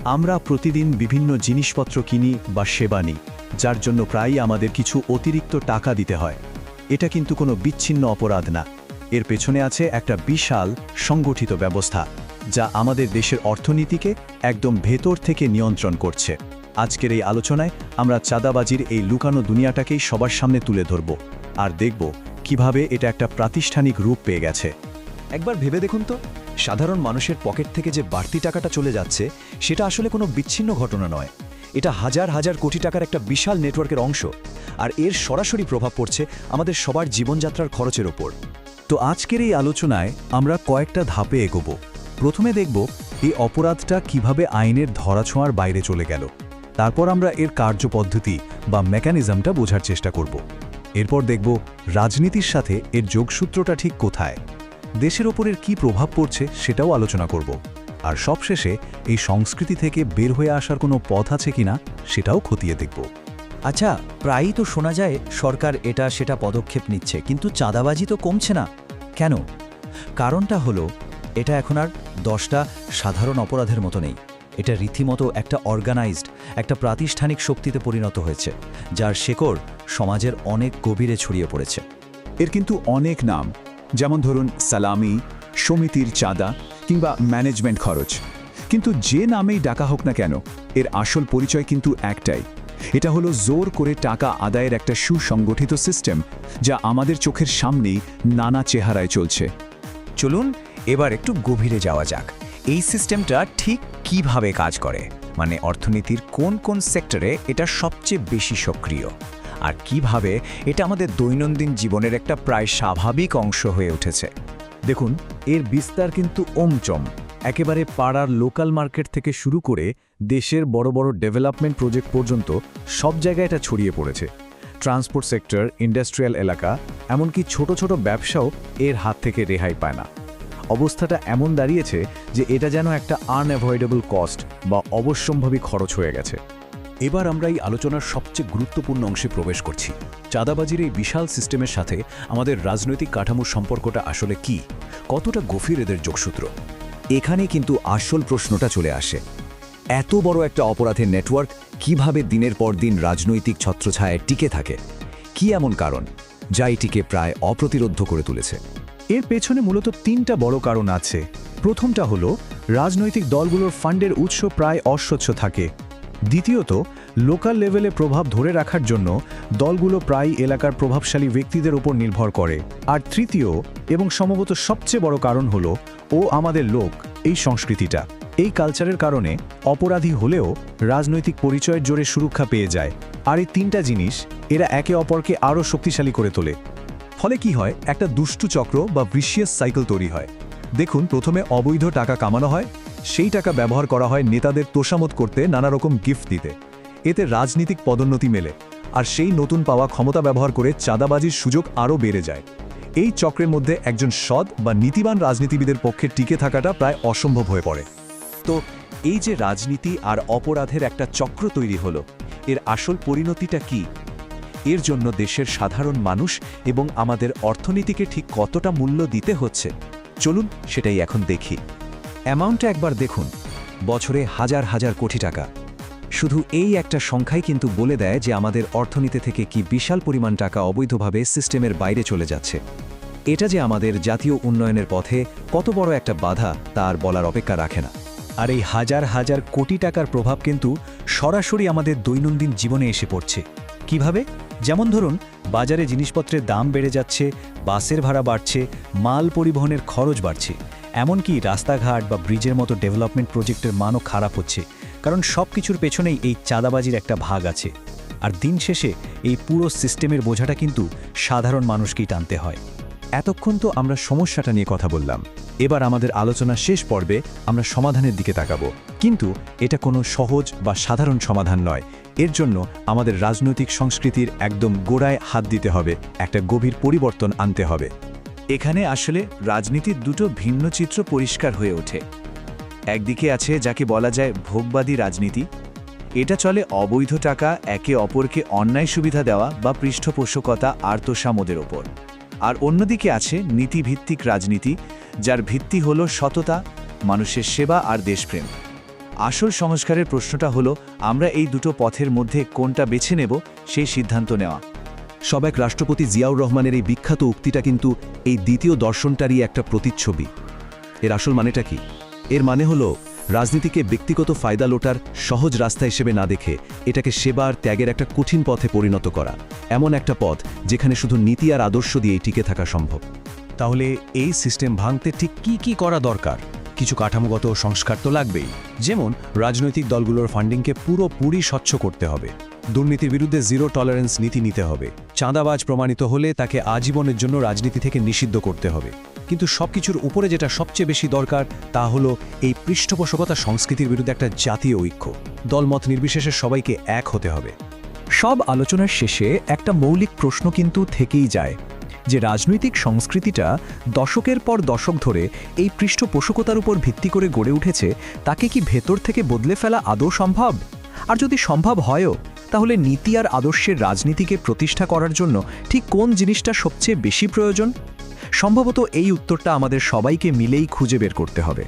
আমরা প্রতিদিন বিভিন্ন জিনিসপত্র কিনি বা সেবা নিই, যার জন্য প্রায়ই আমাদের কিছু অতিরিক্ত টাকা দিতে হয়। এটা কিন্তু কোনো বিচ্ছিন্ন অপরাধ না, এর পেছনে আছে একটা বিশাল সংগঠিত ব্যবস্থা, যা আমাদের দেশের অর্থনীতিকে একদম ভেতর থেকে নিয়ন্ত্রণ করছে। আজকের এই আলোচনায় আমরা চাঁদাবাজির এই লুকানো দুনিয়াটাকেই সবার সামনে তুলে ধরব, আর দেখব কিভাবে এটা একটা প্রাতিষ্ঠানিক রূপ পেয়ে গেছে। একবার ভেবে দেখুন তো, সাধারণ মানুষের পকেট থেকে যে বাড়তি টাকাটা চলে যাচ্ছে, সেটা আসলে কোনো বিচ্ছিন্ন ঘটনা নয়। এটা হাজার হাজার কোটি টাকার একটা বিশাল নেটওয়ার্কের অংশ, আর এর সরাসরি প্রভাব পড়ছে আমাদের সবার জীবনযাত্রার খরচের ওপর। তো আজকের এই আলোচনায় আমরা কয়েকটা ধাপে এগোব। প্রথমে দেখব এই অপরাধটা কিভাবে আইনের ধরাছোঁয়ার বাইরে চলে গেল। তারপর আমরা এর কার্যপদ্ধতি বা মেকানিজমটা বোঝার চেষ্টা করব। এরপর দেখব রাজনীতির সাথে এর যোগসূত্রটা ঠিক কোথায়, দেশের ওপরের কী প্রভাব পড়ছে সেটাও আলোচনা করব। আর সবশেষে এই সংস্কৃতি থেকে বের হয়ে আসার কোনো পথ আছে কিনা সেটাও খতিয়ে দেখব। আচ্ছা, প্রায়ই তো শোনা যায় সরকার এটা সেটা পদক্ষেপ নিচ্ছে, কিন্তু চাঁদাবাজি তো কমছে না কেন? কারণটা হলো, এটা এখন আর 10টা সাধারণ অপরাধের মতো নেই। এটা রীতিমতো একটা অর্গানাইজড, একটা প্রাতিষ্ঠানিক শক্তিতে পরিণত হয়েছে, যার শেকড় সমাজের অনেক গভীরে ছড়িয়ে পড়েছে। এর কিন্তু অনেক নাম, যেমন ধরুন সালামি, সমিতির চাঁদা কিংবা ম্যানেজমেন্ট খরচ। কিন্তু যে নামেই ডাকা হোক না কেন, এর আসল পরিচয় কিন্তু একটাই। এটা হলো জোর করে টাকা আদায়ের একটা সুসংগঠিত সিস্টেম, যা আমাদের চোখের সামনেই নানা চেহারায় চলছে। চলুন এবার একটু গভীরে যাওয়া যাক। এই সিস্টেমটা ঠিক কিভাবে কাজ করে, মানে অর্থনীতির কোন কোন সেক্টরে এটা সবচেয়ে বেশি সক্রিয়, আর কিভাবে এটা আমাদের দৈনন্দিন জীবনের একটা প্রায় স্বাভাবিক অংশ হয়ে উঠেছে। দেখুন, এর বিস্তার কিন্তু ওমচম। একেবারে পাড়ার লোকাল মার্কেট থেকে শুরু করে দেশের বড় বড় ডেভেলপমেন্ট প্রজেক্ট পর্যন্ত সব জায়গায় এটা ছড়িয়ে পড়েছে। ট্রান্সপোর্ট সেক্টর, ইন্ডাস্ট্রিয়াল এলাকা, এমনকি ছোট ছোট ব্যবসাও এর হাত থেকে রেহাই পায় না। অবস্থাটা এমন দাঁড়িয়েছে যে এটা যেন একটা আনঅ্যাভয়েডেবল কস্ট বা অবশ্যম্ভাবী খরচ হয়ে গেছে। এবার আমরা এই আলোচনার সবচেয়ে গুরুত্বপূর্ণ অংশে প্রবেশ করছি। চাঁদাবাজির এই বিশাল সিস্টেমের সাথে আমাদের রাজনৈতিক কাঠামোর সম্পর্কটা আসলে কি, কতটা গভীর এদের যোগসূত্র। এখানে কিন্তু আসল প্রশ্নটা চলে আসে, এত বড় একটা অপরাধের নেটওয়ার্ক কিভাবে দিনের পর দিন রাজনৈতিক ছত্রছায়ায় টিকে থাকে? কি এমন কারণ যা এটিকে প্রায় অপ্রতিরোধ্য করে তুলেছে? এর পেছনে মূলত 3টা বড় কারণ আছে। প্রথমটা হলো রাজনৈতিক দলগুলোর ফান্ডের উৎস প্রায় অস্বচ্ছ থাকে। দ্বিতীয়ত, লোকাল লেভেলে প্রভাব ধরে রাখার জন্য দলগুলো প্রায় এলাকার প্রভাবশালী ব্যক্তিদের উপর নির্ভর করে। আর তৃতীয় এবং সম্ভবত সবচেয়ে বড় কারণ হলো আমাদের লোক, এই সংস্কৃতিটা, এই কালচারের কারণে অপরাধী হলেও রাজনৈতিক পরিচয়ের জোরে সুরক্ষা পেয়ে যায়। আর এই 3টা জিনিস এরা একে অপরকে আরও শক্তিশালী করে তোলে। ফলে কি হয়, একটা দুষ্টু চক্র বা ভিশিয়াস সাইকেল তৈরি হয়। দেখুন, প্রথমে অবৈধ টাকা কামানো হয়, সেই টাকা ব্যবহার করা হয় নেতাদের তোষামত করতে, নানা রকম গিফট দিতে। এতে রাজনীতিক পদোন্নতি মেলে, আর সেই নতুন পাওয়া ক্ষমতা ব্যবহার করে চাঁদাবাজির সুযোগ আরও বেড়ে যায়। এই চক্রের মধ্যে একজন সৎ বা নীতিবান রাজনীতিবিদের পক্ষে টিকে থাকাটা প্রায় অসম্ভব হয়ে পড়ে। তো এই যে রাজনীতি আর অপরাধের একটা চক্র তৈরি হলো, এর আসল পরিণতিটা কি? এর জন্য দেশের সাধারণ মানুষ এবং আমাদের অর্থনীতিকে ঠিক কতটা মূল্য দিতে হচ্ছে, চলুন সেটাই এখন দেখি। অ্যামাউন্টটা একবার দেখুন, বছরে হাজার হাজার কোটি টাকা। শুধু এই একটা সংখ্যাই কিন্তু বলে দেয় যে আমাদের অর্থনীতি থেকে কি বিশাল পরিমাণ টাকা অবৈধভাবে সিস্টেমের বাইরে চলে যাচ্ছে। এটা যে আমাদের জাতীয় উন্নয়নের পথে কত বড় একটা বাধা তার বলার অপেক্ষা রাখে না। আর এই হাজার হাজার কোটি টাকার প্রভাব কিন্তু সরাসরি আমাদের দৈনন্দিন জীবনে এসে পড়ছে। কিভাবে? যেমন ধরুন, বাজারে জিনিসপত্রের দাম বেড়ে যাচ্ছে, বাসের ভাড়া বাড়ছে, মাল পরিবহনের খরচ বাড়ছে, এমনকি রাস্তাঘাট বা ব্রিজের মতো ডেভেলপমেন্ট প্রজেক্টের মানও খারাপ হচ্ছে, কারণ সব কিছুর পেছনেই এই চাঁদাবাজির একটা ভাগ আছে। আর দিন শেষে এই পুরো সিস্টেমের বোঝাটা কিন্তু সাধারণ মানুষকেই টানতে হয়। এতক্ষণ তো আমরা সমস্যাটা নিয়ে কথা বললাম, এবার আমাদের আলোচনা শেষ পর্বে আমরা সমাধানের দিকে তাকাবো। কিন্তু এটা কোনো সহজ বা সাধারণ সমাধান নয়। এর জন্য আমাদের রাজনৈতিক সংস্কৃতির একদম গোড়ায় হাত দিতে হবে, একটা গভীর পরিবর্তন আনতে হবে। এখানে আসলে রাজনীতির দুটো ভিন্ন চিত্র পরিষ্কার হয়ে ওঠে। একদিকে আছে যাকে বলা যায় ভোগবাদী রাজনীতি, এটা চলে অবৈধ টাকা একে অপরকে অন্যায় সুবিধা দেওয়া বা পৃষ্ঠপোষকতা আর্তসামদের ওপর। আর অন্যদিকে আছে নীতিভিত্তিক রাজনীতি, যার ভিত্তি হলো সততা, মানুষের সেবা আর দেশপ্রেম। আসল সংস্কারের প্রশ্নটা হলো আমরা এই দুটো পথের মধ্যে কোনটা বেছে নেব সেই সিদ্ধান্ত নেওয়া। সাবেক রাষ্ট্রপতি জিয়াউর রহমানের এই বিখ্যাত উক্তিটা কিন্তু এই দ্বিতীয় দর্শনটারই একটা প্রতিচ্ছবি। এর আসল মানেটা কি? এর মানে হলো রাজনীতিকে ব্যক্তিগত ফায়দা লোটার সহজ রাস্তা হিসেবে না দেখে এটাকে সেবা আর ত্যাগের একটা কঠিন পথে পরিণত করা, এমন একটা পথ যেখানে শুধু নীতি আর আদর্শ দিয়েই টিকে থাকা সম্ভব। তাহলে এই সিস্টেম ভাঙতে ঠিক কি করা দরকার? কিছু কাঠামোগত সংস্কার তো লাগবেই, যেমন রাজনৈতিক দলগুলোর ফান্ডিংকে পুরোপুরি স্বচ্ছ করতে হবে, দুর্নীতির বিরুদ্ধে জিরো টলারেন্স নীতি নিতে হবে, চাঁদাবাজ প্রমাণিত হলে তাকে আজীবনের জন্য রাজনীতি থেকে নিষিদ্ধ করতে হবে। কিন্তু সবকিছুর উপরে যেটা সবচেয়ে বেশি দরকার তা হলো এই পৃষ্ঠপোষকতা সংস্কৃতির বিরুদ্ধে একটা জাতীয় ঐক্য। দলমত নির্বিশেষে সবাইকে এক হতে হবে। সব আলোচনার শেষে একটা মৌলিক প্রশ্ন কিন্তু থেকেই যায়, যে রাজনৈতিক সংস্কৃতিটা দশকের পর দশক ধরে এই পৃষ্ঠপোষকতার উপর ভিত্তি করে গড়ে উঠেছে, তাকে কি ভেতর থেকে বদলে ফেলা আদৌ সম্ভব? আর যদি সম্ভব হয়ও, তাহলে নীতি আর আদর্শের রাজনীতিকে প্রতিষ্ঠা করার জন্য ঠিক কোন জিনিসটা সবচেয়ে বেশি প্রয়োজন? সম্ভবত এই উত্তরটা আমাদের সবাইকে মিলেই খুঁজে বের করতে হবে।